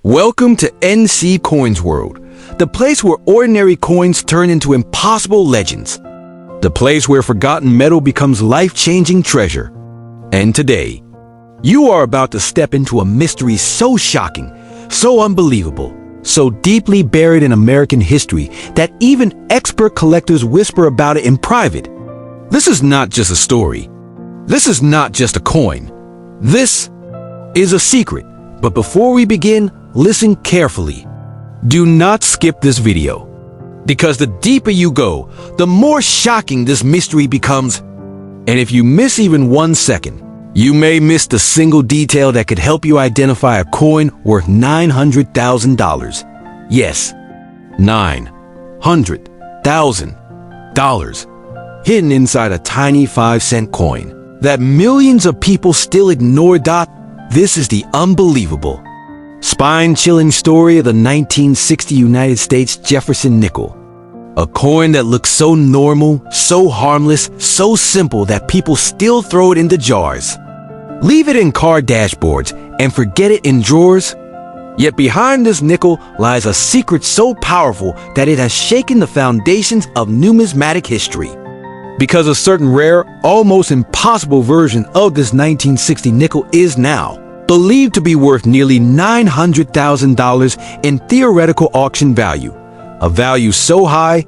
Welcome to NC Coins World, the place where ordinary coins turn into impossible legends. The place where forgotten metal becomes life-changing treasure. And today, you are about to step into a mystery so shocking, so unbelievable, so deeply buried in American history that even expert collectors whisper about it in private. This is not just a story. This is not just a coin. This is a secret. But before we begin, listen carefully. Do not skip this video, because the deeper you go, the more shocking this mystery becomes. And if you miss even 1 second, you may miss the single detail that could help you identify a coin worth $900,000. Yes, $900,000, hidden inside a tiny 5-cent coin that millions of people still ignore. This is the unbelievable, spine-chilling story of the 1960 United States Jefferson Nickel. A coin that looks so normal, so harmless, so simple that people still throw it into jars. Leave it in car dashboards and forget it in drawers. Yet behind this nickel lies a secret so powerful that it has shaken the foundations of numismatic history. Because a certain rare, almost impossible version of this 1960 nickel is now believed to be worth nearly $900,000 in theoretical auction value. A value so high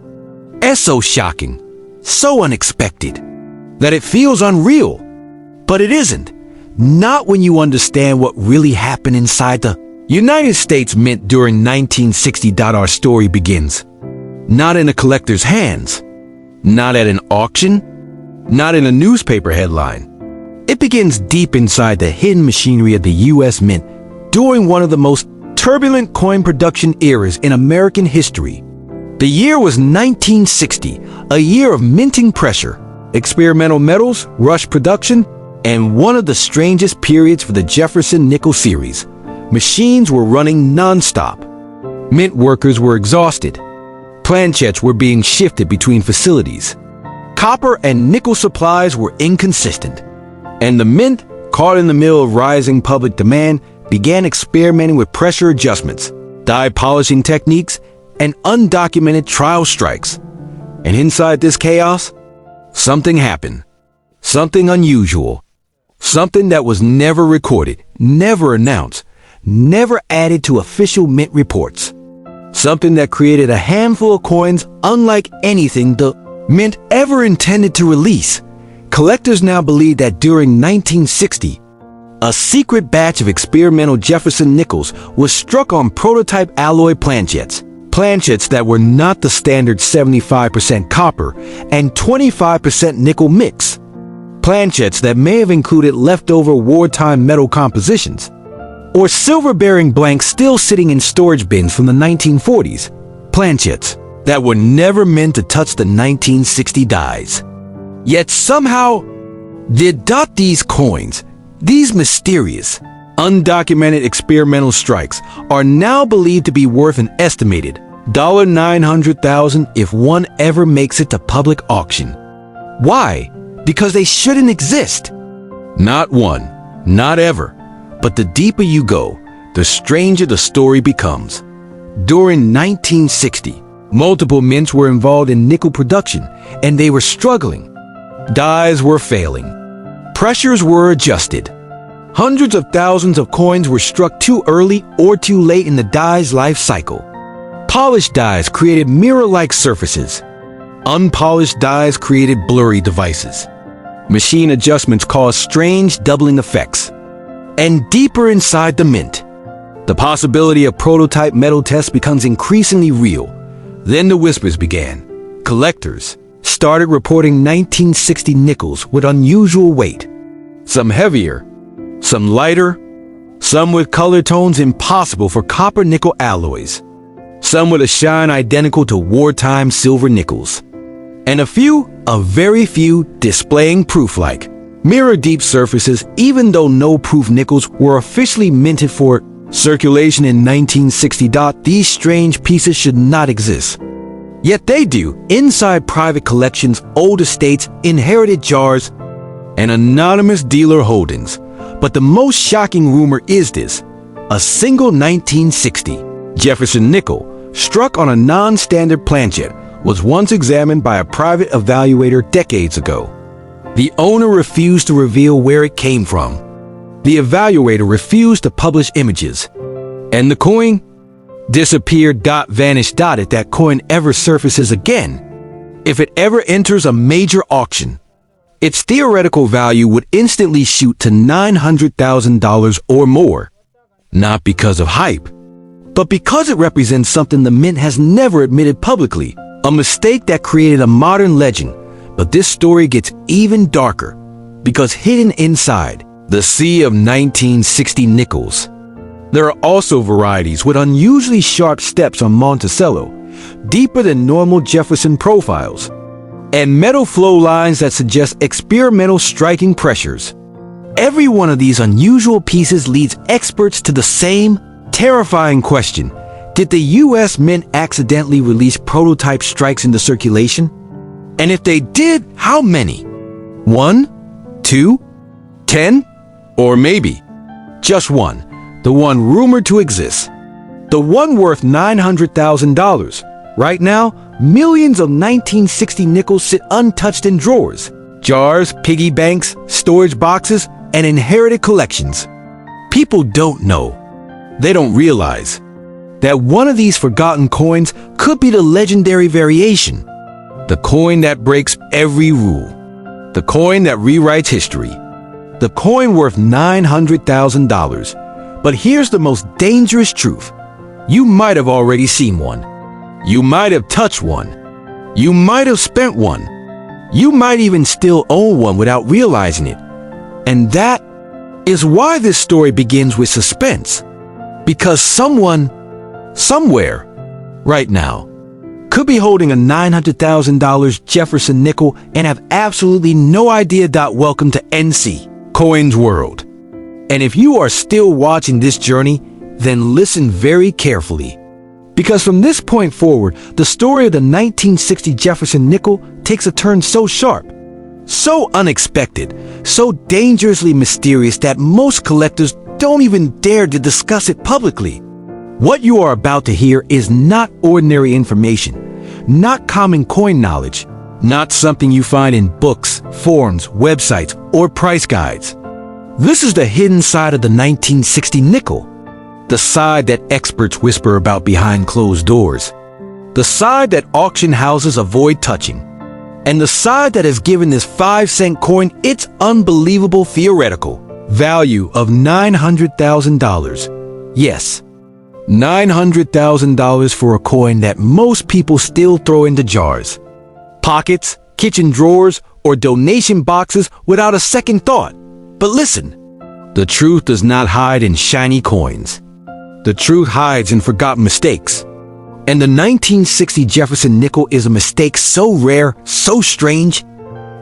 and so shocking, so unexpected, that it feels unreal. But it isn't. Not when you understand what really happened inside the United States Mint during 1960. Our story begins not in a collector's hands, not at an auction, not in a newspaper headline. It begins deep inside the hidden machinery of the U.S. Mint during one of the most turbulent coin production eras in American history. The year was 1960, a year of minting pressure, experimental metals, rush production, and one of the strangest periods for the Jefferson Nickel series. Machines were running non-stop. Mint workers were exhausted. Planchets were being shifted between facilities. Copper and nickel supplies were inconsistent. And the Mint, caught in the middle of rising public demand, began experimenting with pressure adjustments, die polishing techniques, and undocumented trial strikes. And inside this chaos, something happened. Something unusual. Something that was never recorded, never announced, never added to official Mint reports. Something that created a handful of coins unlike anything the Mint ever intended to release. Collectors now believe that during 1960, a secret batch of experimental Jefferson nickels was struck on prototype alloy planchets. Planchets that were not the standard 75% copper and 25% nickel mix. Planchets that may have included leftover wartime metal compositions, or silver-bearing blanks still sitting in storage bins from the 1940s. Planchets that were never meant to touch the 1960 dies. Yet somehow, these coins, these mysterious, undocumented experimental strikes, are now believed to be worth an estimated $900,000 if one ever makes it to public auction. Why? Because they shouldn't exist. Not one, not ever. But the deeper you go, the stranger the story becomes. During 1960, multiple mints were involved in nickel production, and they were struggling. Dies were failing. Pressures were adjusted. Hundreds of thousands of coins were struck too early or too late in the die's life cycle. Polished dies created mirror-like surfaces. Unpolished dies created blurry devices. Machine adjustments caused strange doubling effects. And deeper inside the Mint, the possibility of prototype metal tests becomes increasingly real. Then the whispers began. Collectors started reporting 1960 nickels with unusual weight. Some heavier, some lighter, some with color tones impossible for copper-nickel alloys, some with a shine identical to wartime silver nickels, and a very few, displaying proof-like, mirror-deep surfaces, even though no proof nickels were officially minted for circulation in 1960. These strange pieces should not exist. Yet they do, inside private collections, old estates, inherited jars, and anonymous dealer holdings. But the most shocking rumor is this. A single 1960 Jefferson nickel, struck on a non-standard planchet, was once examined by a private evaluator decades ago. The owner refused to reveal where it came from. The evaluator refused to publish images. And the coin disappeared. Vanished. If that coin ever surfaces again, if it ever enters a major auction, its theoretical value would instantly shoot to $900,000 or more. Not because of hype, but because it represents something the mint has never admitted publicly, a mistake that created a modern legend. But this story gets even darker, because hidden inside the sea of 1960 nickels, there are also varieties with unusually sharp steps on Monticello, deeper than normal Jefferson profiles, and metal flow lines that suggest experimental striking pressures. Every one of these unusual pieces leads experts to the same terrifying question: did the U.S. Mint accidentally release prototype strikes into circulation? And if they did, how many? 1, 2, 10, or maybe just one? The one rumored to exist. The one worth $900,000. Right now, millions of 1960 nickels sit untouched in drawers, jars, piggy banks, storage boxes, and inherited collections. People don't know. They don't realize that one of these forgotten coins could be the legendary variation. The coin that breaks every rule. The coin that rewrites history. The coin worth $900,000. But here's the most dangerous truth. You might have already seen one. You might have touched one. You might have spent one. You might even still own one without realizing it. And that is why this story begins with suspense. Because someone, somewhere, right now, could be holding a $900,000 Jefferson nickel and have absolutely no idea. Welcome to NC Coins World. And if you are still watching this journey, then listen very carefully. Because from this point forward, the story of the 1960 Jefferson nickel takes a turn so sharp, so unexpected, so dangerously mysterious that most collectors don't even dare to discuss it publicly. What you are about to hear is not ordinary information, not common coin knowledge, not something you find in books, forums, websites, or price guides. This is the hidden side of the 1960 nickel. The side that experts whisper about behind closed doors. The side that auction houses avoid touching. And the side that has given this 5-cent coin its unbelievable theoretical value of $900,000. Yes, $900,000 for a coin that most people still throw into jars, pockets, kitchen drawers, or donation boxes without a second thought. But listen, the truth does not hide in shiny coins. The truth hides in forgotten mistakes. And the 1960 Jefferson nickel is a mistake so rare, so strange,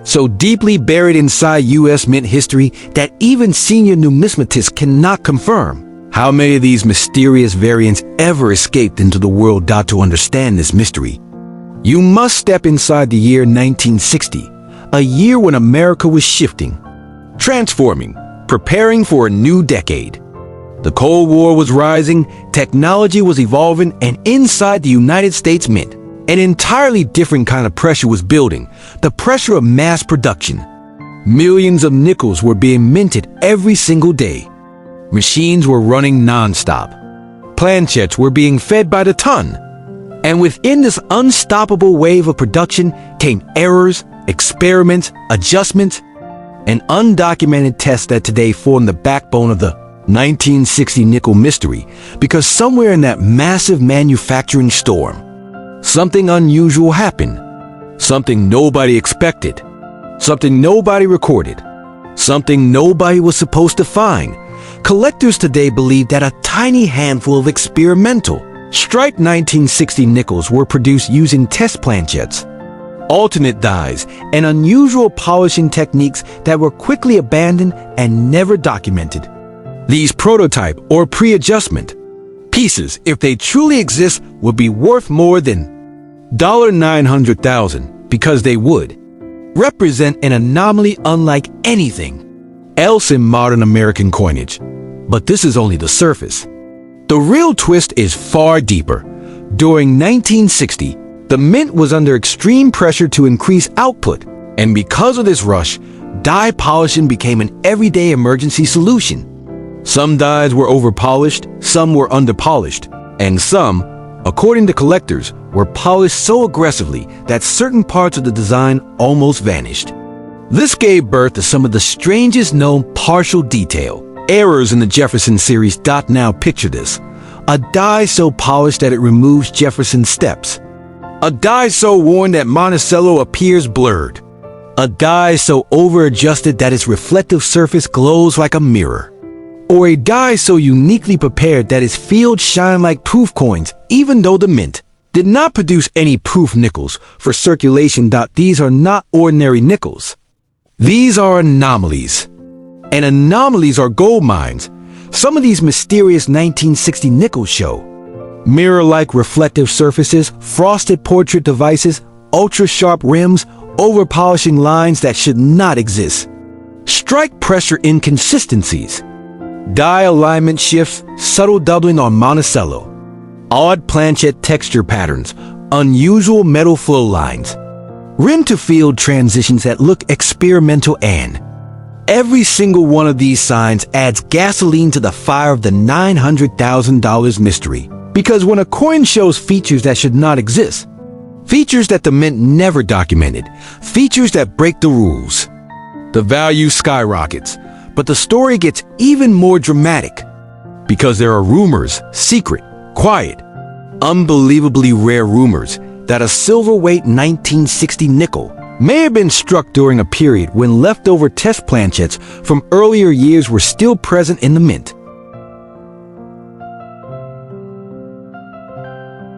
so deeply buried inside U.S. Mint history that even senior numismatists cannot confirm how many of these mysterious variants ever escaped into the world. To understand this mystery, you must step inside the year 1960, a year when America was shifting, transforming, preparing for a new decade. The Cold War was rising, technology was evolving, and inside the United States Mint, an entirely different kind of pressure was building, the pressure of mass production. Millions of nickels were being minted every single day. Machines were running non-stop. Planchets were being fed by the ton. And within this unstoppable wave of production came errors, experiments, adjustments, and undocumented tests that today form the backbone of the 1960 nickel mystery, because somewhere in that massive manufacturing storm, something unusual happened. Something nobody expected. Something nobody recorded. Something nobody was supposed to find. Collectors today believe that a tiny handful of experimental, striped 1960 nickels were produced using test planchets, alternate dyes, and unusual polishing techniques that were quickly abandoned and never documented. These prototype or pre-adjustment pieces, if they truly exist, would be worth more than $900,000 because they would represent an anomaly unlike anything else in modern American coinage. But this is only the surface. The real twist is far deeper. During 1960, the mint was under extreme pressure to increase output, and because of this rush, die polishing became an everyday emergency solution. Some dies were overpolished, some were underpolished, and some, according to collectors, were polished so aggressively that certain parts of the design almost vanished. This gave birth to some of the strangest known partial detail errors in the Jefferson series. Now picture this. A die so polished that it removes Jefferson's steps. A die so worn that Monticello appears blurred. A die so over-adjusted that its reflective surface glows like a mirror. Or a die so uniquely prepared that its fields shine like proof coins, even though the mint did not produce any proof nickels for circulation. These are not ordinary nickels. These are anomalies. And anomalies are gold mines. Some of these mysterious 1960 nickels show mirror-like reflective surfaces, frosted portrait devices, ultra-sharp rims, over-polishing lines that should not exist, strike pressure inconsistencies, die alignment shifts, subtle doubling on Monticello, odd planchet texture patterns, unusual metal flow lines, rim-to-field transitions that look experimental, and every single one of these signs adds gasoline to the fire of the $900,000 mystery. Because when a coin shows features that should not exist, features that the mint never documented, features that break the rules, the value skyrockets. But the story gets even more dramatic. Because there are rumors, secret, quiet, unbelievably rare rumors, that a silver-weight 1960 nickel may have been struck during a period when leftover test planchets from earlier years were still present in the mint.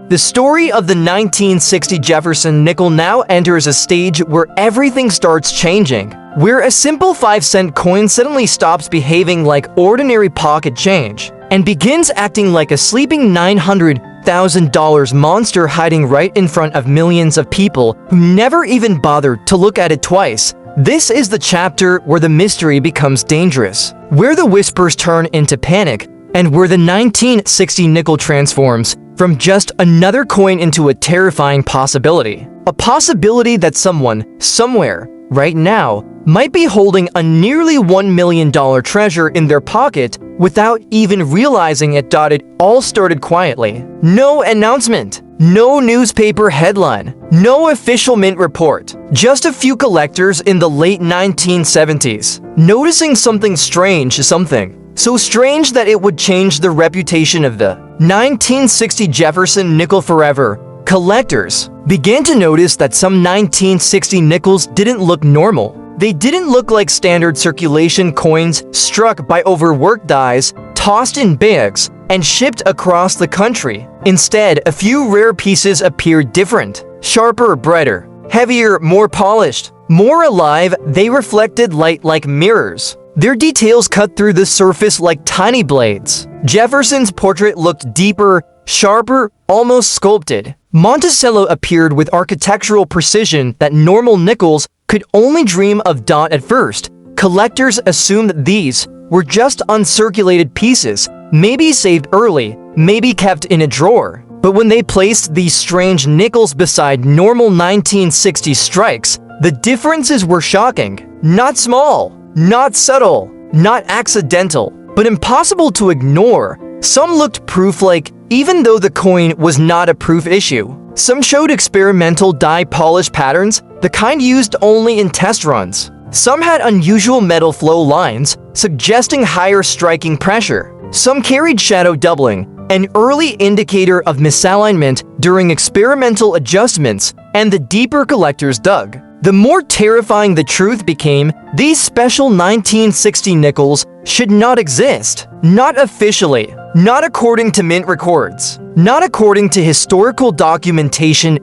The story of the 1960 Jefferson nickel now enters a stage where everything starts changing, where a simple 5-cent coin suddenly stops behaving like ordinary pocket change and begins acting like a sleeping $900,000 monster hiding right in front of millions of people who never even bothered to look at it twice. This is the chapter where the mystery becomes dangerous, where the whispers turn into panic, and where the 1960 nickel transforms from just another coin into a terrifying possibility. A possibility that someone, somewhere, right now, might be holding a nearly $1 million treasure in their pocket without even realizing it. It all started quietly. No announcement, no newspaper headline, no official mint report. Just a few collectors in the late 1970s noticing something strange, something so strange that it would change the reputation of the 1960 Jefferson nickel forever. Collectors began to notice that some 1960 nickels didn't look normal. They didn't look like standard circulation coins struck by overworked dies, tossed in bags, and shipped across the country. Instead, a few rare pieces appeared different, sharper, brighter, heavier, more polished, more alive. They reflected light like mirrors. Their details cut through the surface like tiny blades. Jefferson's portrait looked deeper, sharper, almost sculpted. Monticello appeared with architectural precision that normal nickels could only dream of. At first, collectors assumed that these were just uncirculated pieces, maybe saved early, maybe kept in a drawer. But when they placed these strange nickels beside normal 1960 strikes, the differences were shocking. Not small, not subtle, not accidental, but impossible to ignore. Some looked proof-like, even though the coin was not a proof issue. Some showed experimental die polish patterns, the kind used only in test runs. Some had unusual metal flow lines, suggesting higher striking pressure. Some carried shadow doubling, an early indicator of misalignment during experimental adjustments, and the deeper collectors dug, the more terrifying the truth became. These special 1960 nickels should not exist. Not officially. Not according to mint records. Not according to historical documentation.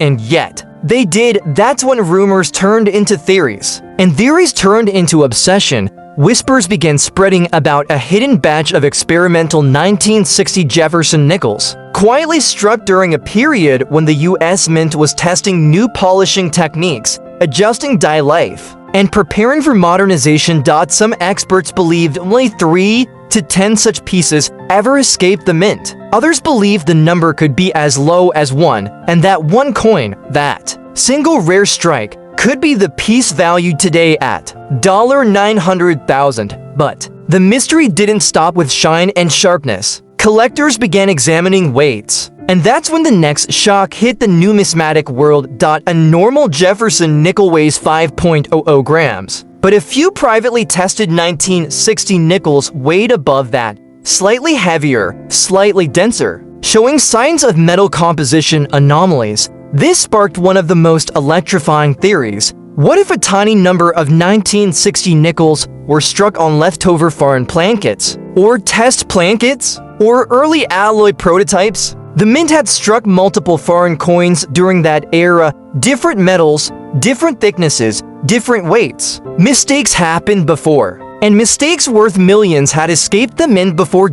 And yet, they did. That's when rumors turned into theories. And theories turned into obsession. Whispers began spreading about a hidden batch of experimental 1960 Jefferson nickels, quietly struck during a period when the US Mint was testing new polishing techniques, adjusting die life, and preparing for modernization. Some experts believed only 3, to 10 such pieces ever escaped the mint. Others believe the number could be as low as 1, and that one coin, that single rare strike, could be the piece valued today at $900,000. But the mystery didn't stop with shine and sharpness. Collectors began examining weights. And that's when the next shock hit the numismatic world. A normal Jefferson nickel weighs 5.00 grams. But a few privately tested 1960 nickels weighed above that, slightly heavier, slightly denser, showing signs of metal composition anomalies. This sparked one of the most electrifying theories. What if a tiny number of 1960 nickels were struck on leftover foreign Planchets, or test Planchets, or early alloy prototypes? The mint had struck multiple foreign coins during that era, different metals, different thicknesses, different weights. Mistakes happened before, and mistakes worth millions had escaped the mint before.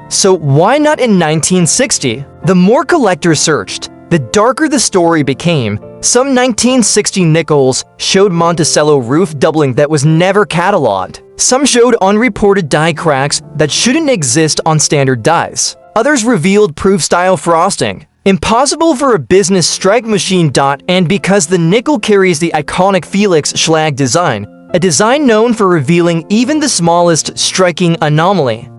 So why not in 1960? The more collectors searched, the darker the story became. Some 1960 nickels showed Monticello roof doubling that was never cataloged. Some showed unreported die cracks that shouldn't exist on standard dies. Others revealed proof-style frosting, impossible for a business strike machine. And because the nickel carries the iconic Felix Schlag design, a design known for revealing even the smallest striking anomaly,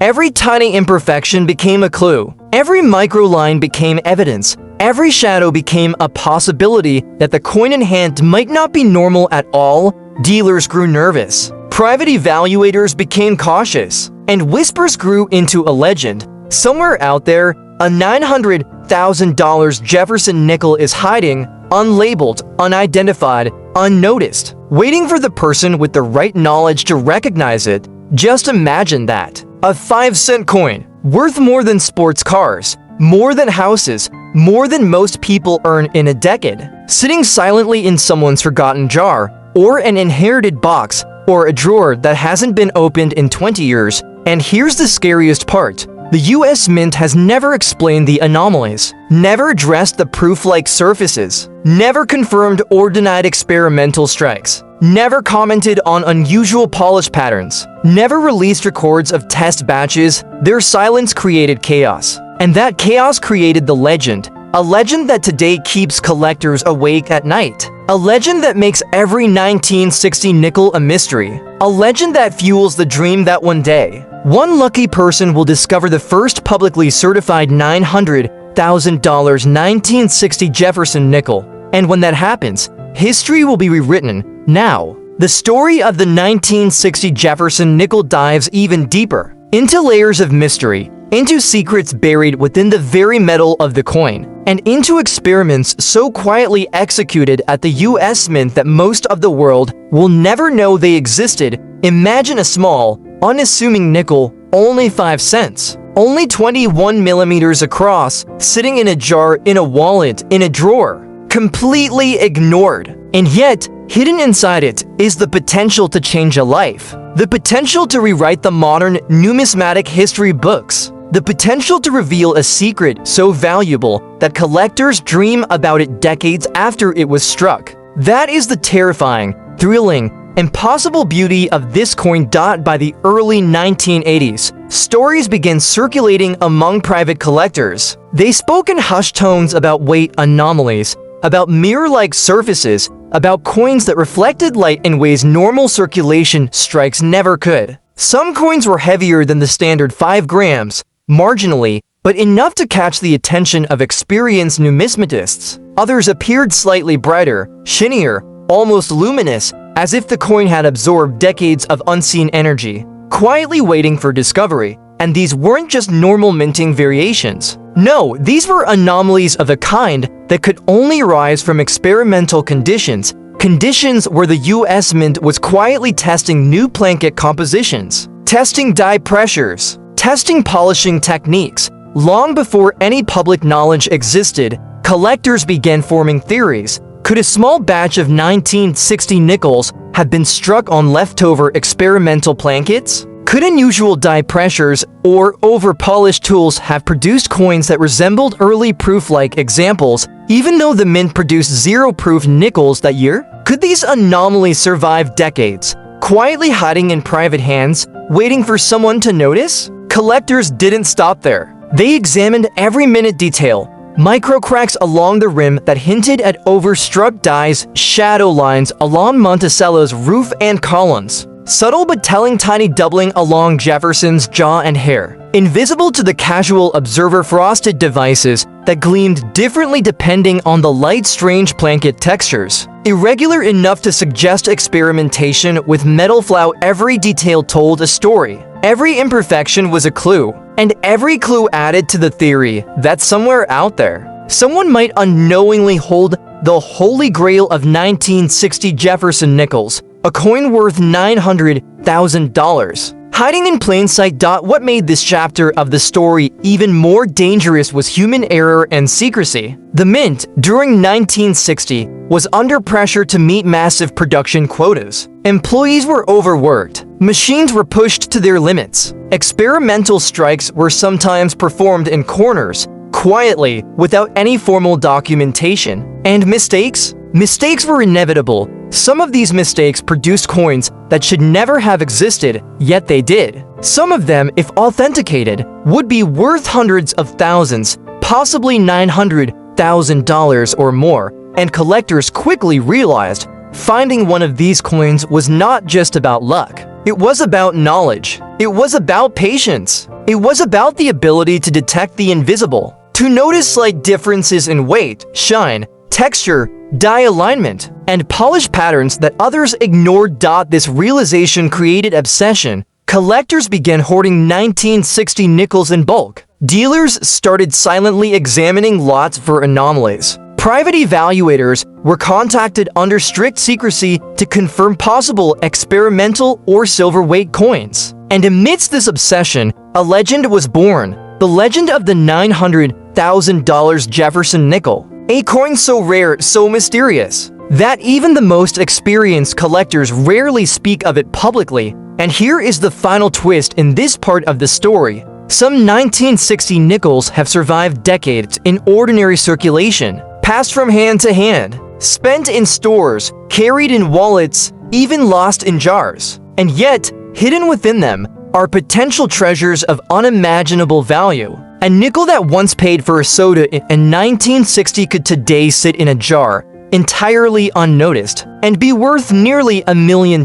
every tiny imperfection became a clue. Every microline became evidence. Every shadow became a possibility that the coin in hand might not be normal at all. Dealers grew nervous. Private evaluators became cautious. And whispers grew into a legend. Somewhere out there, a $900,000 Jefferson nickel is hiding, unlabeled, unidentified, unnoticed, waiting for the person with the right knowledge to recognize it. Just imagine that. A 5-cent coin, worth more than sports cars, more than houses, more than most people earn in a decade, sitting silently in someone's forgotten jar, or an inherited box, or a drawer that hasn't been opened in 20 years. And here's the scariest part. The US Mint has never explained the anomalies, never addressed the proof-like surfaces, never confirmed or denied experimental strikes, never commented on unusual polish patterns, never released records of test batches. Their silence created chaos. And that chaos created the legend, a legend that today keeps collectors awake at night, a legend that makes every 1960 nickel a mystery, a legend that fuels the dream that one day, one lucky person will discover the first publicly certified $900,000 1960 Jefferson nickel. And when that happens, history will be rewritten. Now, the story of the 1960 Jefferson nickel dives even deeper into layers of mystery, into secrets buried within the very metal of the coin, and into experiments so quietly executed at the US Mint that most of the world will never know they existed. Imagine a small, unassuming nickel, only 5 cents, only 21 millimeters across, sitting in a jar, in a wallet, in a drawer, completely ignored. And yet, hidden inside it is the potential to change a life, the potential to rewrite the modern numismatic history books, the potential to reveal a secret so valuable that collectors dream about it decades after it was struck. That is the terrifying, thrilling, impossible beauty of this coin. By the early 1980s, stories began circulating among private collectors. They spoke in hushed tones about weight anomalies, about mirror-like surfaces, about coins that reflected light in ways normal circulation strikes never could. Some coins were heavier than the standard 5 grams, marginally, but enough to catch the attention of experienced numismatists. Others appeared slightly brighter, shinier, almost luminous, as if the coin had absorbed decades of unseen energy, quietly waiting for discovery. And these weren't just normal minting variations. No, these were anomalies of a kind that could only arise from experimental conditions, conditions where the US Mint was quietly testing new Planchet compositions, testing die pressures, testing polishing techniques. Long before any public knowledge existed, collectors began forming theories. Could a small batch of 1960 nickels have been struck on leftover experimental Planchets? Could unusual die pressures or over-polished tools have produced coins that resembled early proof-like examples, even though the mint produced zero-proof nickels that year? Could these anomalies survive decades, quietly hiding in private hands, waiting for someone to notice? Collectors didn't stop there. They examined every minute detail, micro cracks along the rim that hinted at overstruck dies, shadow lines along Monticello's roof and columns, subtle but telling tiny doubling along Jefferson's jaw and hair, invisible to the casual observer frosted devices that gleamed differently depending on the light strange Planchet textures, irregular enough to suggest experimentation with metal flow. Every detail told a story. Every imperfection was a clue, and every clue added to the theory that somewhere out there, someone might unknowingly hold the holy grail of 1960 Jefferson Nickels, a coin worth $900,000. Hiding in plain sight. What made this chapter of the story even more dangerous was human error and secrecy. The Mint, during 1960, was under pressure to meet massive production quotas. Employees were overworked. Machines were pushed to their limits. Experimental strikes were sometimes performed in corners, quietly, without any formal documentation. And mistakes? Mistakes were inevitable. Some of these mistakes produced coins that should never have existed, yet they did. Some of them, if authenticated, would be worth hundreds of thousands, possibly $900,000 or more, and collectors quickly realized finding one of these coins was not just about luck. It was about knowledge. It was about patience. It was about the ability to detect the invisible, to notice slight differences in weight, shine, texture, die alignment, and polish patterns that others ignored. This realization created obsession. Collectors began hoarding 1960 nickels in bulk. Dealers started silently examining lots for anomalies. Private evaluators were contacted under strict secrecy to confirm possible experimental or silverweight coins. And amidst this obsession, a legend was born. The legend of the $900,000 Jefferson Nickel. A coin so rare, so mysterious, that even the most experienced collectors rarely speak of it publicly. And here is the final twist in this part of the story. Some 1960 nickels have survived decades in ordinary circulation, passed from hand to hand, spent in stores, carried in wallets, even lost in jars. And yet, hidden within them are potential treasures of unimaginable value. A nickel that once paid for a soda in 1960 could today sit in a jar, entirely unnoticed, and be worth nearly $1 million.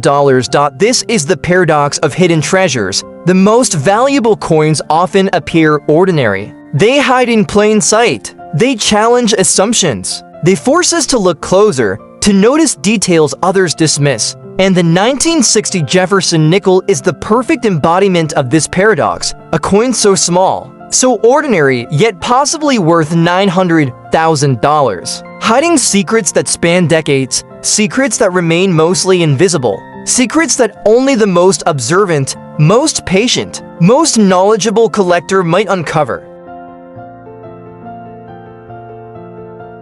This is the paradox of hidden treasures. The most valuable coins often appear ordinary. They hide in plain sight. They challenge assumptions. They force us to look closer, to notice details others dismiss. And the 1960 Jefferson Nickel is the perfect embodiment of this paradox. A coin so small, so ordinary, yet possibly worth $900,000. Hiding secrets that span decades, secrets that remain mostly invisible, secrets that only the most observant, most patient, most knowledgeable collector might uncover.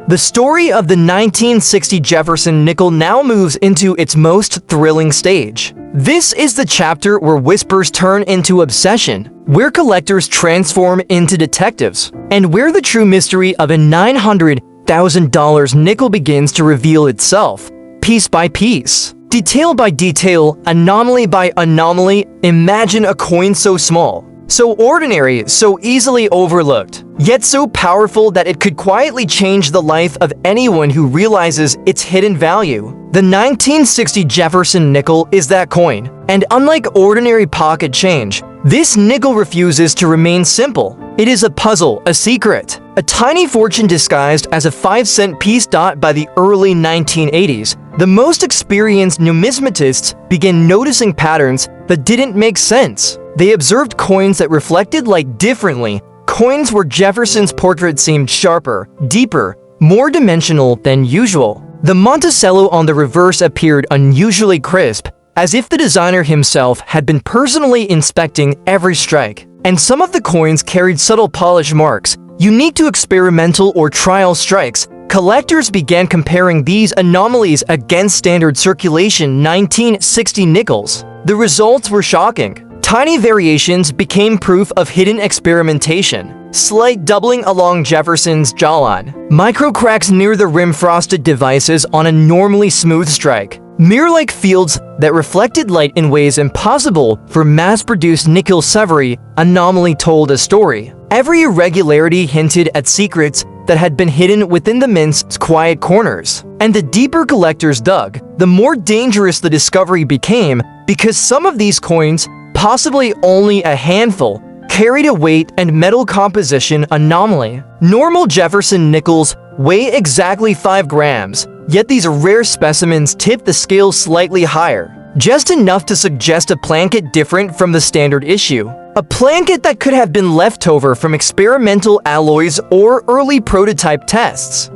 The story of the 1960 Jefferson Nickel now moves into its most thrilling stage. This is the chapter where whispers turn into obsession, where collectors transform into detectives, and where the true mystery of a $900,000 nickel begins to reveal itself, piece by piece, detail by detail, anomaly by anomaly. Imagine a coin so small, so ordinary, so easily overlooked, yet so powerful that it could quietly change the life of anyone who realizes its hidden value. The 1960 Jefferson Nickel is that coin, and unlike ordinary pocket change, this nickel refuses to remain simple. It is a puzzle, a secret, a tiny fortune disguised as a 5-cent piece. By the early 1980s, the most experienced numismatists began noticing patterns that didn't make sense. They observed coins that reflected light differently, coins where Jefferson's portrait seemed sharper, deeper, more dimensional than usual. The Monticello on the reverse appeared unusually crisp, as if the designer himself had been personally inspecting every strike. And some of the coins carried subtle polish marks, unique to experimental or trial strikes. Collectors began comparing these anomalies against standard circulation 1960 nickels. The results were shocking. Tiny variations became proof of hidden experimentation. Slight doubling along Jefferson's jawline. Micro cracks near the rim frosted devices on a normally smooth strike. Mirror-like fields that reflected light in ways impossible for mass-produced nickel Severy. Anomaly told a story. Every irregularity hinted at secrets that had been hidden within the mint's quiet corners. And the deeper collectors dug, the more dangerous the discovery became, because some of these coins, possibly only a handful, carried a weight and metal composition anomaly. Normal Jefferson nickels weigh exactly 5 grams, yet these rare specimens tip the scale slightly higher, just enough to suggest a Planchet different from the standard issue. A Planchet that could have been left over from experimental alloys or early prototype tests.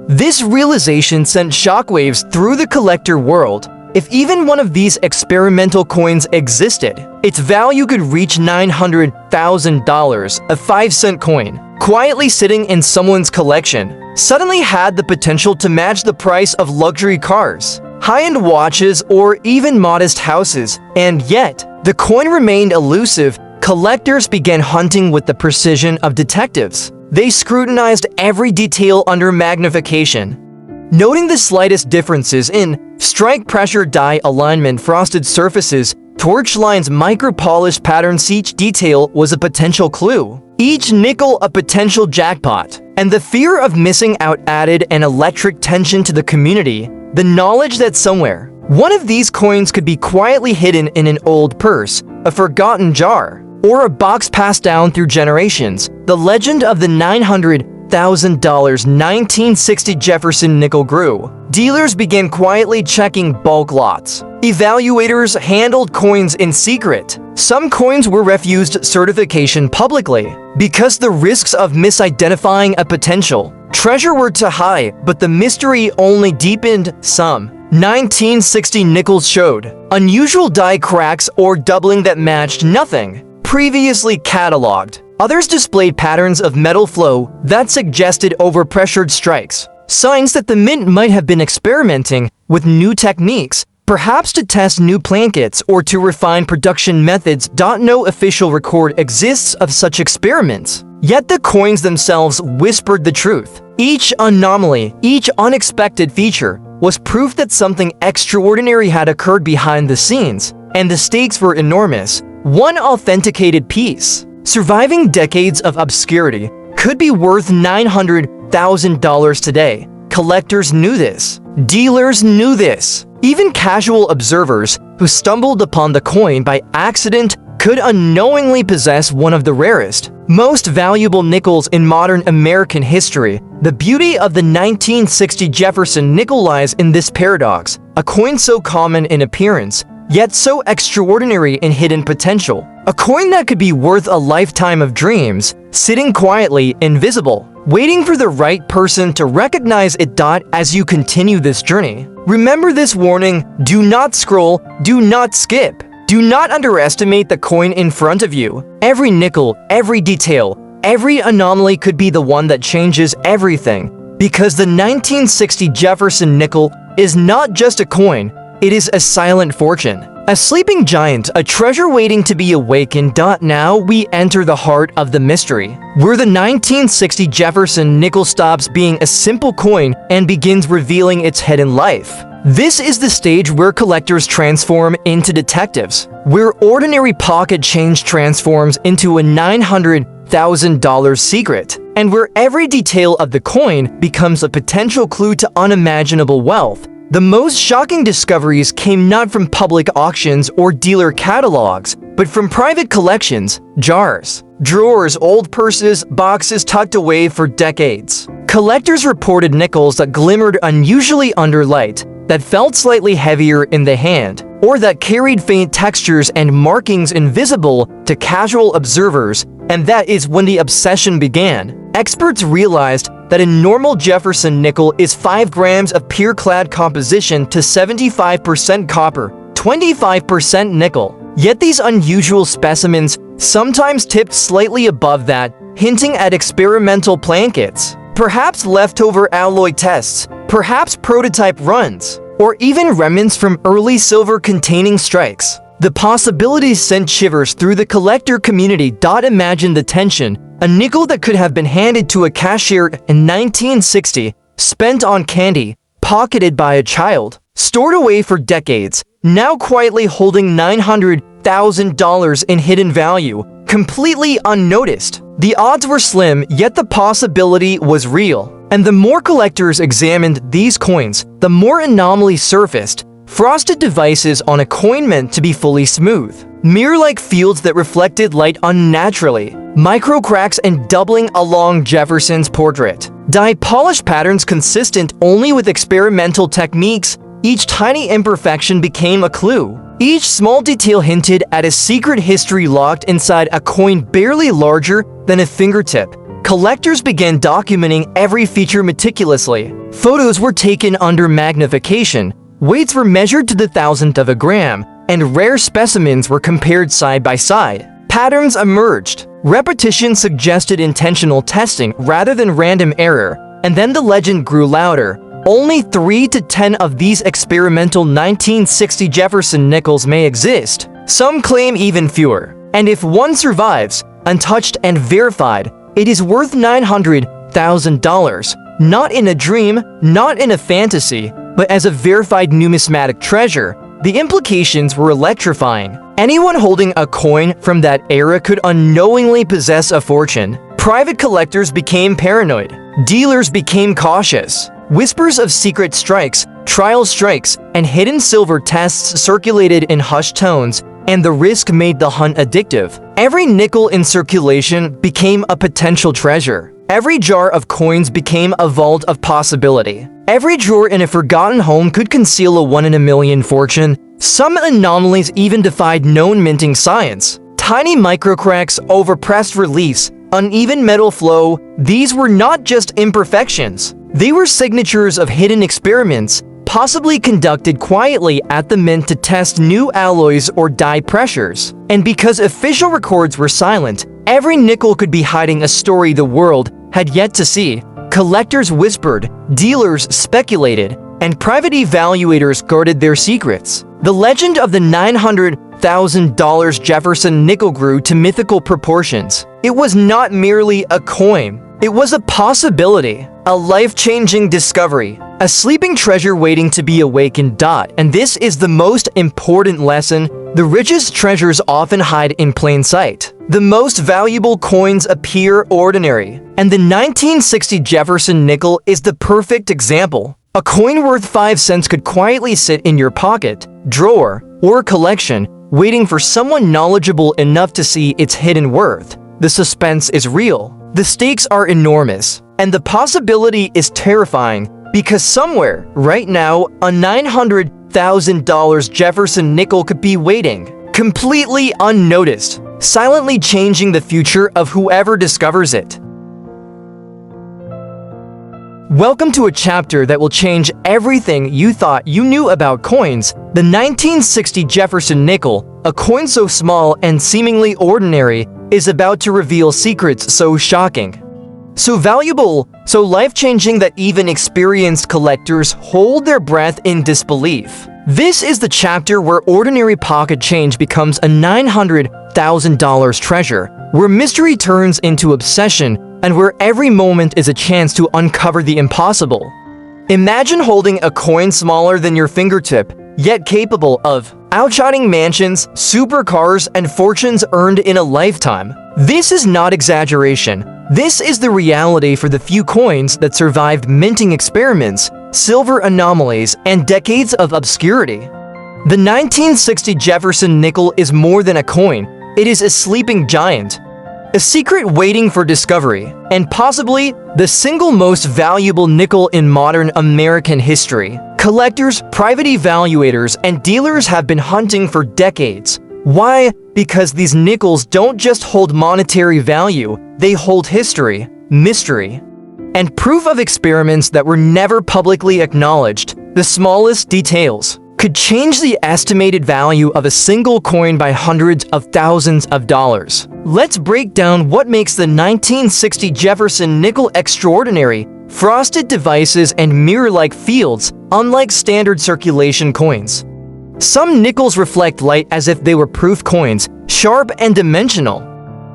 This realization sent shockwaves through the collector world. If even one of these experimental coins existed, its value could reach $900,000. A 5-cent coin, quietly sitting in someone's collection, suddenly had the potential to match the price of luxury cars, high-end watches, or even modest houses. And yet, the coin remained elusive. Collectors began hunting with the precision of detectives. They scrutinized every detail under magnification, noting the slightest differences in strike pressure, die alignment, frosted surfaces, torch lines, micro-polished patterns. Each detail was a potential clue, each nickel a potential jackpot. And the fear of missing out added an electric tension to the community. The knowledge that somewhere, one of these coins could be quietly hidden in an old purse, a forgotten jar, or a box passed down through generations. The legend of the $900,000 1960 Jefferson nickel grew. Dealers began quietly checking bulk lots. Evaluators handled coins in secret. Some coins were refused certification publicly because the risks of misidentifying a potential treasure were too high, but the mystery only deepened. Some 1960 nickels showed unusual die cracks or doubling that matched nothing previously cataloged. Others displayed patterns of metal flow that suggested overpressured strikes, signs that the mint might have been experimenting with new techniques, perhaps to test new Planchets or to refine production methods. No official record exists of such experiments, yet the coins themselves whispered the truth. Each anomaly, each unexpected feature, was proof that something extraordinary had occurred behind the scenes, and the stakes were enormous. One authenticated piece, surviving decades of obscurity, could be worth $900,000 today. Collectors knew this. Dealers knew this. Even casual observers who stumbled upon the coin by accident could unknowingly possess one of the rarest, most valuable nickels in modern American history. The beauty of the 1960 Jefferson nickel lies in this paradox: a coin so common in appearance, yet so extraordinary in hidden potential. A coin that could be worth a lifetime of dreams, sitting quietly, invisible, waiting for the right person to recognize it. As you continue this journey, remember this warning: do not scroll, do not skip, do not underestimate the coin in front of you. Every nickel, every detail, every anomaly could be the one that changes everything, because the 1960 Jefferson nickel is not just a coin, it is a silent fortune, a sleeping giant, a treasure waiting to be awakened. Now we enter the heart of the mystery, where the 1960 Jefferson nickel stops being a simple coin and begins revealing its hidden life. This is the stage where collectors transform into detectives, where ordinary pocket change transforms into a $900,000 secret, and where every detail of the coin becomes a potential clue to unimaginable wealth. The most shocking discoveries came not from public auctions or dealer catalogs, but from private collections, jars, drawers, old purses, boxes tucked away for decades. Collectors reported nickels that glimmered unusually under light, that felt slightly heavier in the hand, or that carried faint textures and markings invisible to casual observers. And that is when the obsession began. Experts realized that a normal Jefferson nickel is 5 grams of pure clad composition to 75% copper, 25% nickel. Yet these unusual specimens sometimes tipped slightly above that, hinting at experimental Planchets, perhaps leftover alloy tests, perhaps prototype runs, or even remnants from early silver-containing strikes. The possibilities sent shivers through the collector community. Imagine the tension. A nickel that could have been handed to a cashier in 1960, spent on candy, pocketed by a child, stored away for decades, now quietly holding $900,000 in hidden value, completely unnoticed. The odds were slim, yet the possibility was real. And the more collectors examined these coins, the more anomalies surfaced. Frosted devices on a coin meant to be fully smooth. Mirror-like fields that reflected light unnaturally. Micro cracks and doubling along Jefferson's portrait. Dye-polished patterns consistent only with experimental techniques. Each tiny imperfection became a clue. Each small detail hinted at a secret history locked inside a coin barely larger than a fingertip. Collectors began documenting every feature meticulously. Photos were taken under magnification. Weights were measured to the thousandth of a gram, and rare specimens were compared side by side. Patterns emerged. Repetition suggested intentional testing rather than random error, and then the legend grew louder. Only 3 to 10 of these experimental 1960 Jefferson nickels may exist. Some claim even fewer. And if one survives, untouched and verified, it is worth $900,000. Not in a dream, not in a fantasy, but as a verified numismatic treasure. The implications were electrifying. Anyone holding a coin from that era could unknowingly possess a fortune. Private collectors became paranoid. Dealers became cautious. Whispers of secret strikes, trial strikes, and hidden silver tests circulated in hushed tones, and the risk made the hunt addictive. Every nickel in circulation became a potential treasure. Every jar of coins became a vault of possibility. Every drawer in a forgotten home could conceal a one-in-a-million fortune. Some anomalies even defied known minting science. Tiny microcracks, overpressed reliefs, uneven metal flow, these were not just imperfections. They were signatures of hidden experiments, possibly conducted quietly at the mint to test new alloys or dye pressures. And because official records were silent, every nickel could be hiding a story the world had yet to see. Collectors whispered, dealers speculated, and private evaluators guarded their secrets. The legend of the $900,000 Jefferson nickel grew to mythical proportions. It was not merely a coin. It was a possibility, a life-changing discovery, a sleeping treasure waiting to be awakened. And this is the most important lesson. The richest treasures often hide in plain sight. The most valuable coins appear ordinary. And the 1960 Jefferson nickel is the perfect example. A coin worth 5 cents could quietly sit in your pocket, drawer, or collection, waiting for someone knowledgeable enough to see its hidden worth. The suspense is real. The stakes are enormous, and the possibility is terrifying because somewhere, right now, a $900,000 Jefferson nickel could be waiting, completely unnoticed, silently changing the future of whoever discovers it. Welcome to a chapter that will change everything you thought you knew about coins. The 1960 Jefferson nickel, a coin so small and seemingly ordinary, is about to reveal secrets so shocking, so valuable, so life-changing that even experienced collectors hold their breath in disbelief. This is the chapter where ordinary pocket change becomes a $900,000 treasure, where mystery turns into obsession, and where every moment is a chance to uncover the impossible. Imagine holding a coin smaller than your fingertip, yet capable of outshining mansions, supercars, and fortunes earned in a lifetime. This is not exaggeration. This is the reality for the few coins that survived minting experiments, silver anomalies, and decades of obscurity. The 1960 Jefferson nickel is more than a coin. It is a sleeping giant, a secret waiting for discovery, and possibly the single most valuable nickel in modern American history. Collectors, private evaluators, and dealers have been hunting for decades. Why? Because these nickels don't just hold monetary value, they hold history, mystery, and proof of experiments that were never publicly acknowledged. The smallest details could change the estimated value of a single coin by hundreds of thousands of dollars. Let's break down what makes the 1960 Jefferson nickel extraordinary. Frosted devices and mirror-like fields, unlike standard circulation coins. Some nickels reflect light as if they were proof coins, sharp and dimensional,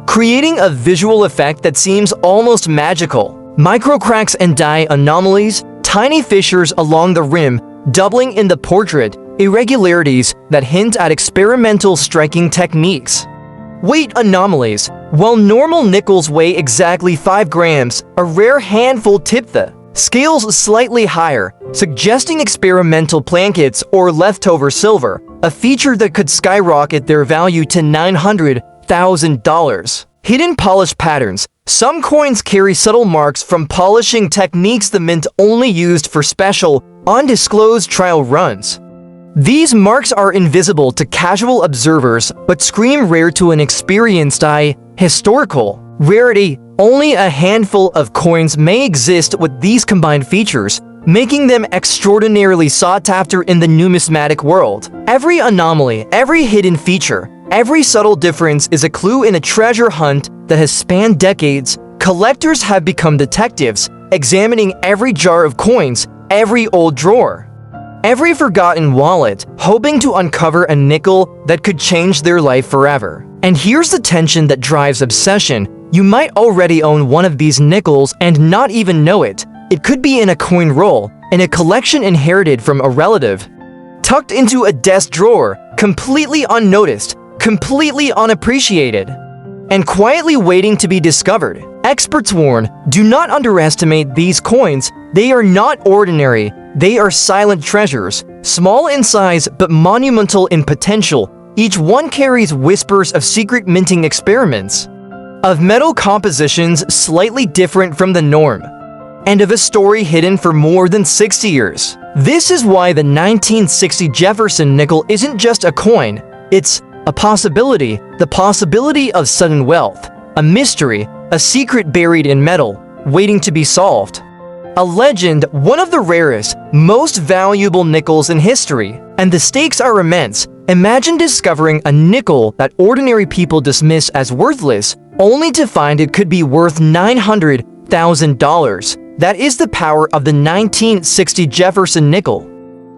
creating a visual effect that seems almost magical. Microcracks and die anomalies, tiny fissures along the rim, doubling in the portrait, irregularities that hint at experimental striking techniques. Weight anomalies. While normal nickels weigh exactly 5 grams, a rare handful tip the scales slightly higher, suggesting experimental Planchets or leftover silver, a feature that could skyrocket their value to $900,000. Hidden polish patterns. Some coins carry subtle marks from polishing techniques the mint only used for special, undisclosed trial runs. These marks are invisible to casual observers but scream rare to an experienced eye. Historical rarity. Only a handful of coins may exist with these combined features, making them extraordinarily sought after in the numismatic world. Every anomaly, every hidden feature, every subtle difference is a clue in a treasure hunt that has spanned decades. Collectors have become detectives, examining every jar of coins, every old drawer, every forgotten wallet, hoping to uncover a nickel that could change their life forever. And here's the tension that drives obsession. You might already own one of these nickels and not even know it. It could be in a coin roll, in a collection inherited from a relative, tucked into a desk drawer, completely unnoticed, completely unappreciated, and quietly waiting to be discovered. Experts warn, do not underestimate these coins. They are not ordinary. They are silent treasures, small in size but monumental in potential. Each one carries whispers of secret minting experiments, of metal compositions slightly different from the norm, and of a story hidden for more than 60 years. This is why the 1960 Jefferson Nickel isn't just a coin, it's a possibility, the possibility of sudden wealth, a mystery, a secret buried in metal, waiting to be solved. A legend, one of the rarest, most valuable nickels in history. And the stakes are immense. Imagine discovering a nickel that ordinary people dismiss as worthless, only to find it could be worth $900,000. That is the power of the 1960 Jefferson Nickel.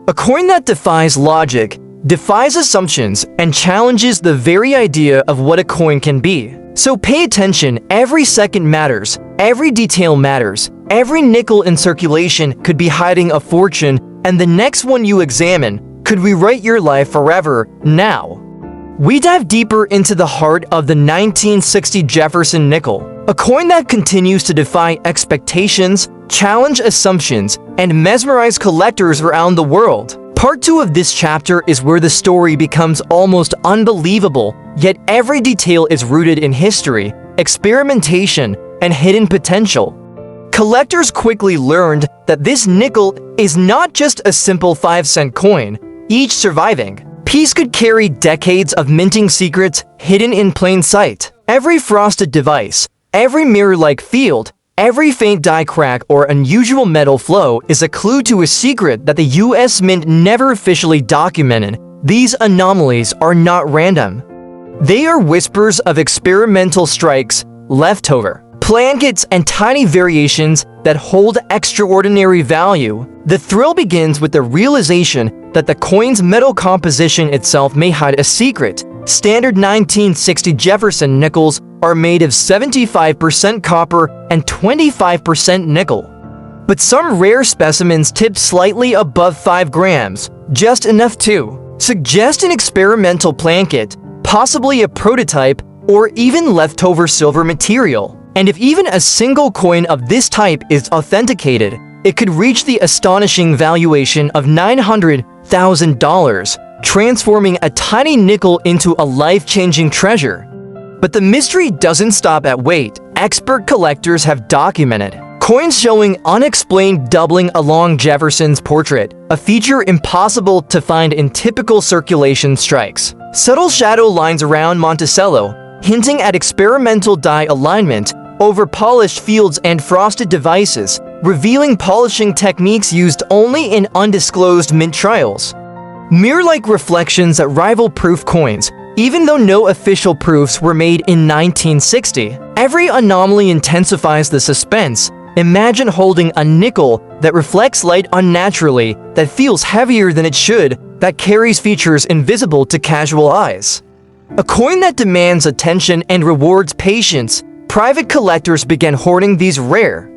A coin that defies logic, defies assumptions, and challenges the very idea of what a coin can be. So pay attention, every second matters, every detail matters, every nickel in circulation could be hiding a fortune, and the next one you examine could rewrite your life forever. Now, we dive deeper into the heart of the 1960 Jefferson Nickel, a coin that continues to defy expectations, challenge assumptions, and mesmerize collectors around the world. Part 2 of this chapter is where the story becomes almost unbelievable, yet every detail is rooted in history, experimentation, and hidden potential. Collectors quickly learned that this nickel is not just a simple 5-cent coin. Each surviving piece could carry decades of minting secrets hidden in plain sight. Every frosted device, every mirror-like field, every faint die crack or unusual metal flow is a clue to a secret that the US Mint never officially documented. These anomalies are not random. They are whispers of experimental strikes, leftover Planchets, and tiny variations that hold extraordinary value. The thrill begins with the realization that the coin's metal composition itself may hide a secret. Standard 1960 Jefferson nickels are made of 75% copper and 25% nickel. But some rare specimens tip slightly above 5 grams, just enough to suggest an experimental Planchet, possibly a prototype, or even leftover silver material. And if even a single coin of this type is authenticated, it could reach the astonishing valuation of $900,000, transforming a tiny nickel into a life-changing treasure. But the mystery doesn't stop at weight. Expert collectors have documented coins showing unexplained doubling along Jefferson's portrait, a feature impossible to find in typical circulation strikes. Subtle shadow lines around Monticello, hinting at experimental die alignment over polished fields and frosted devices, revealing polishing techniques used only in undisclosed mint trials. Mirror-like reflections that rival proof coins, even though no official proofs were made in 1960. Every anomaly intensifies the suspense. Imagine holding a nickel that reflects light unnaturally, that feels heavier than it should, that carries features invisible to casual eyes. A coin that demands attention and rewards patience, private collectors began hoarding these rare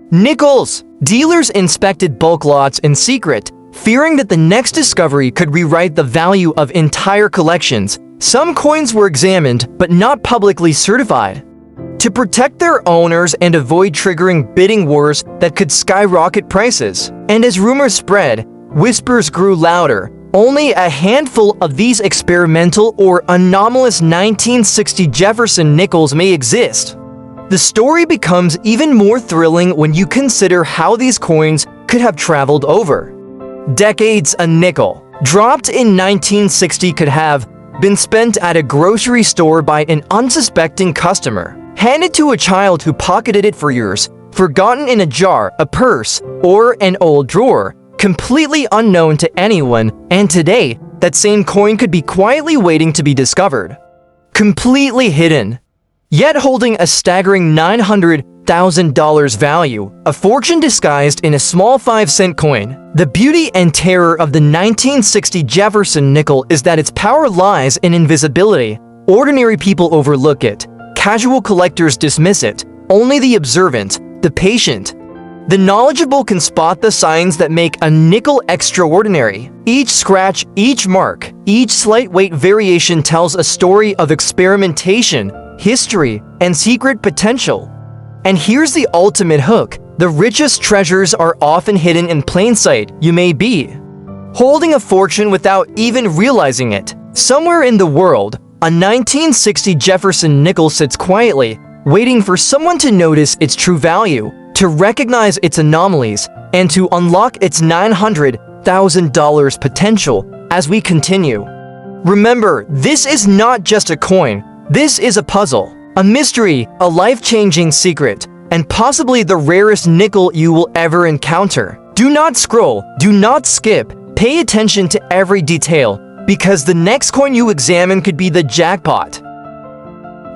nickels. Dealers inspected bulk lots in secret, fearing that the next discovery could rewrite the value of entire collections. Some coins were examined but not publicly certified, to protect their owners and avoid triggering bidding wars that could skyrocket prices. And as rumors spread, whispers grew louder. Only a handful of these experimental or anomalous 1960 Jefferson nickels may exist. The story becomes even more thrilling when you consider how these coins could have traveled over decades. A nickel dropped in 1960 could have been spent at a grocery store by an unsuspecting customer, handed to a child who pocketed it for years, forgotten in a jar, a purse, or an old drawer, completely unknown to anyone. And today, that same coin could be quietly waiting to be discovered, completely hidden, yet holding a staggering $900,000 value, a fortune disguised in a small 5-cent coin. The beauty and terror of the 1960 Jefferson nickel is that its power lies in invisibility. Ordinary people overlook it. Casual collectors dismiss it. Only the observant, the patient, the knowledgeable can spot the signs that make a nickel extraordinary. Each scratch, each mark, each slight weight variation tells a story of experimentation, history, and secret potential. And here's the ultimate hook. The richest treasures are often hidden in plain sight. You may be holding a fortune without even realizing it. Somewhere in the world, a 1960 Jefferson nickel sits quietly, waiting for someone to notice its true value, to recognize its anomalies, and to unlock its $900,000 potential. As we continue, remember, this is not just a coin. This is a puzzle, a mystery, a life-changing secret, and possibly the rarest nickel you will ever encounter. Do not scroll, do not skip, pay attention to every detail, because the next coin you examine could be the jackpot.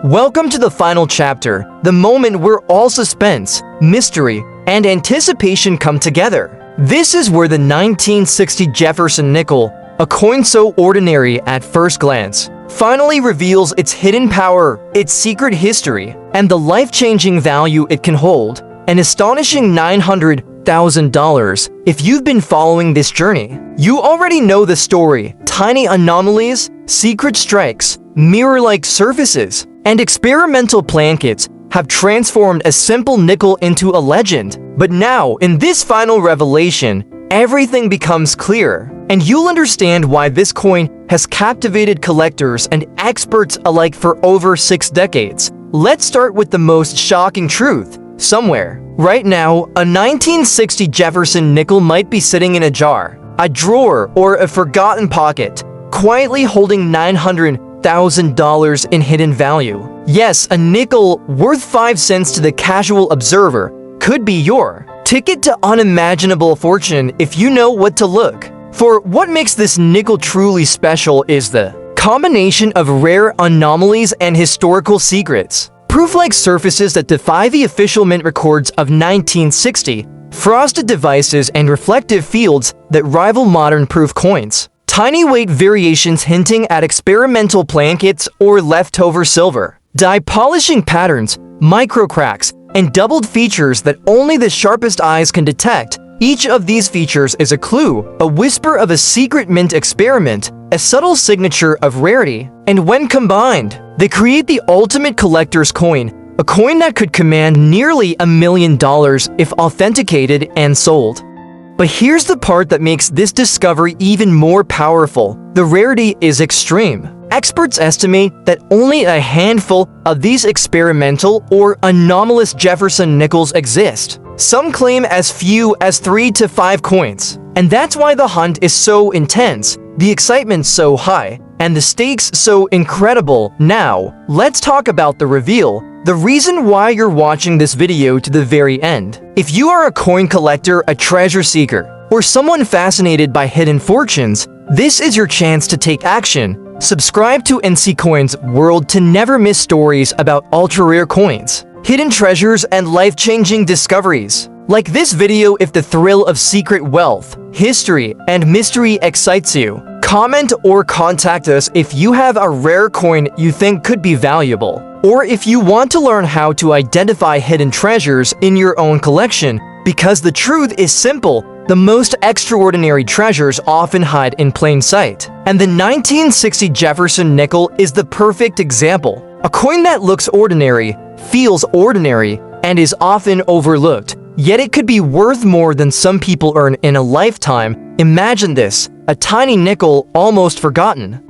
Welcome to the final chapter, the moment where all suspense, mystery, and anticipation come together. This is where the 1960 Jefferson nickel, a coin so ordinary at first glance, finally reveals its hidden power, its secret history, and the life-changing value it can hold. An astonishing $900,000. If you've been following this journey, you already know the story. Tiny anomalies, secret strikes, mirror-like surfaces, and experimental Planchets have transformed a simple nickel into a legend. But now, in this final revelation, everything becomes clear, and you'll understand why this coin has captivated collectors and experts alike for over 6 decades. Let's start with the most shocking truth. Somewhere, right now, a 1960 Jefferson nickel might be sitting in a jar, a drawer, or a forgotten pocket, quietly holding $900,000 in hidden value. Yes, a nickel worth 5 cents to the casual observer could be your ticket to unimaginable fortune if you know what to look for. What makes this nickel truly special is the combination of rare anomalies and historical secrets. Proof-like surfaces that defy the official mint records of 1960, frosted devices, and reflective fields that rival modern proof coins. Tiny weight variations hinting at experimental Planchets or leftover silver. Dye polishing patterns, micro cracks, and doubled features that only the sharpest eyes can detect. Each of these features is a clue, a whisper of a secret mint experiment, a subtle signature of rarity. And when combined, they create the ultimate collector's coin, a coin that could command nearly $1 million if authenticated and sold. But here's the part that makes this discovery even more powerful. The rarity is extreme. Experts estimate that only a handful of these experimental or anomalous Jefferson nickels exist. Some claim as few as 3 to 5 coins. And that's why the hunt is so intense, the excitement so high, and the stakes so incredible. Now, let's talk about the reveal, the reason why you're watching this video to the very end. If you are a coin collector, a treasure seeker, or someone fascinated by hidden fortunes, this is your chance to take action. Subscribe to NC Coins World to never miss stories about ultra-rare coins, hidden treasures, and life-changing discoveries. Like this video if the thrill of secret wealth, history, and mystery excites you. Comment or contact us if you have a rare coin you think could be valuable, or if you want to learn how to identify hidden treasures in your own collection, because the truth is simple. The most extraordinary treasures often hide in plain sight. And the 1960 Jefferson Nickel is the perfect example. A coin that looks ordinary, feels ordinary, and is often overlooked. Yet it could be worth more than some people earn in a lifetime. Imagine this, a tiny nickel almost forgotten,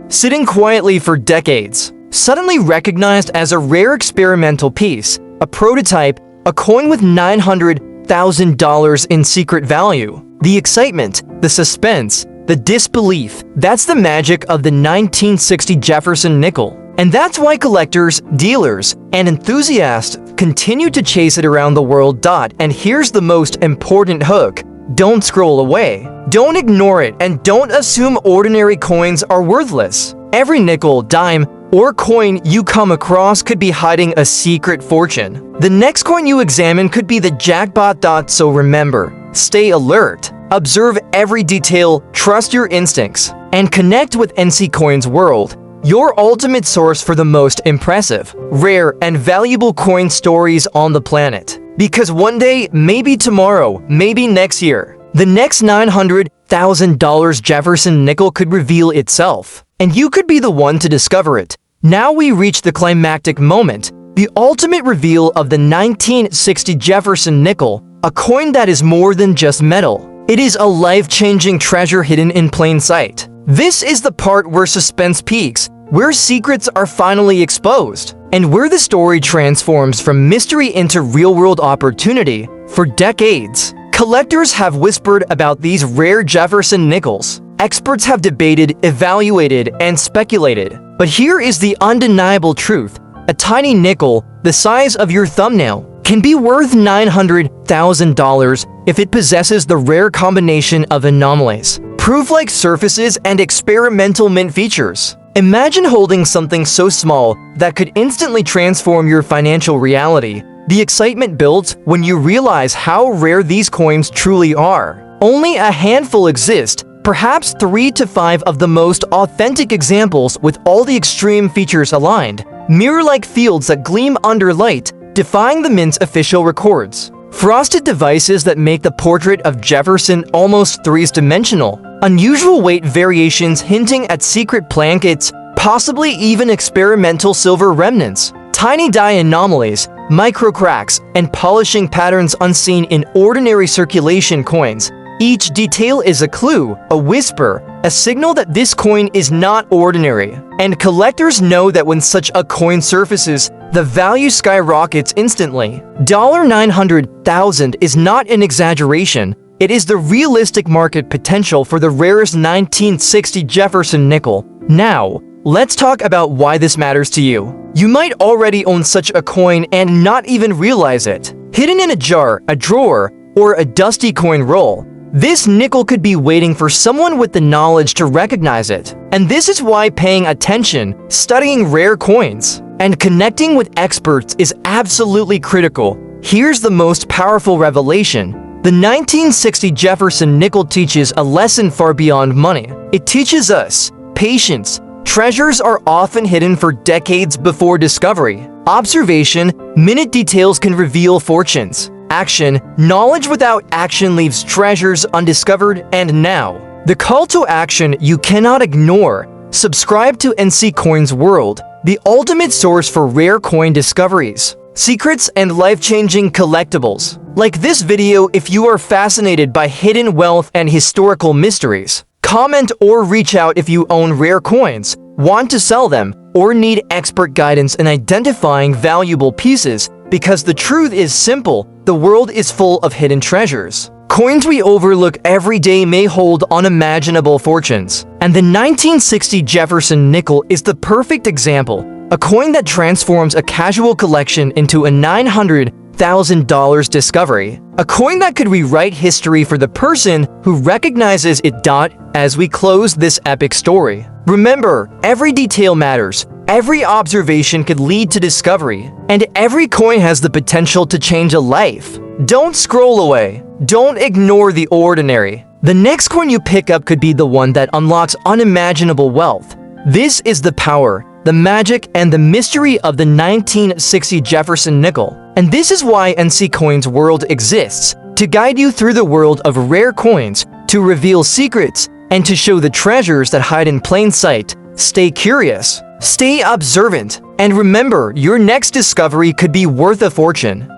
sitting quietly for decades, suddenly recognized as a rare experimental piece, a prototype, a coin with $900,000 in secret value. The excitement, the suspense, the disbelief, that's the magic of the 1960 Jefferson Nickel. And that's why collectors, dealers, and enthusiasts continue to chase it around the world. And here's the most important hook. Don't scroll away. Don't ignore it, and don't assume ordinary coins are worthless. Every nickel, dime, or coin you come across could be hiding a secret fortune. The next coin you examine could be the jackpot. So remember, stay alert, observe every detail, trust your instincts, and connect with NC Coins World, your ultimate source for the most impressive, rare, and valuable coin stories on the planet. Because one day, maybe tomorrow, maybe next year, the next $900,000 Jefferson Nickel could reveal itself, and you could be the one to discover it. Now we reach the climactic moment, the ultimate reveal of the 1960 Jefferson Nickel, a coin that is more than just metal. It is a life-changing treasure hidden in plain sight. This is the part where suspense peaks, where secrets are finally exposed, and where the story transforms from mystery into real-world opportunity. For decades, collectors have whispered about these rare Jefferson Nickels. Experts have debated, evaluated, and speculated. But here is the undeniable truth. A tiny nickel, the size of your thumbnail, can be worth $900,000 if it possesses the rare combination of anomalies, proof-like surfaces, and experimental mint features. Imagine holding something so small that could instantly transform your financial reality. The excitement builds when you realize how rare these coins truly are. Only a handful exist, perhaps 3 to 5 of the most authentic examples with all the extreme features aligned, mirror-like fields that gleam under light, defying the mint's official records. Frosted devices that make the portrait of Jefferson almost three-dimensional. Unusual weight variations hinting at secret Planchets, possibly even experimental silver remnants. Tiny die anomalies, micro cracks, and polishing patterns unseen in ordinary circulation coins. Each detail is a clue, a whisper, a signal that this coin is not ordinary. And collectors know that when such a coin surfaces, the value skyrockets instantly. $900,000 is not an exaggeration. It is the realistic market potential for the rarest 1960 Jefferson Nickel. Now, let's talk about why this matters to you. You might already own such a coin and not even realize it. Hidden in a jar, a drawer, or a dusty coin roll, this nickel could be waiting for someone with the knowledge to recognize it. And this is why paying attention, studying rare coins, and connecting with experts is absolutely critical. Here's the most powerful revelation. The 1960 Jefferson Nickel teaches a lesson far beyond money. It teaches us patience. Treasures are often hidden for decades before discovery. Observation, minute details can reveal fortunes. Action, knowledge without action leaves treasures undiscovered. And now, the call to action you cannot ignore. Subscribe to NC Coins World, the ultimate source for rare coin discoveries, secrets, and life-changing collectibles. Like this video if you are fascinated by hidden wealth and historical mysteries. Comment or reach out if you own rare coins, want to sell them, or need expert guidance in identifying valuable pieces, because the truth is simple, the world is full of hidden treasures. Coins we overlook every day may hold unimaginable fortunes. And the 1960 Jefferson Nickel is the perfect example, a coin that transforms a casual collection into a $900,000 discovery. A coin that could rewrite history for the person who recognizes it. As we close this epic story, remember, every detail matters. Every observation could lead to discovery, and every coin has the potential to change a life. Don't scroll away. Don't ignore the ordinary. The next coin you pick up could be the one that unlocks unimaginable wealth. This is the power, the magic, and the mystery of the 1960 Jefferson Nickel. And this is why NC Coins World exists, to guide you through the world of rare coins, to reveal secrets, and to show the treasures that hide in plain sight. Stay curious, stay observant, and remember, your next discovery could be worth a fortune.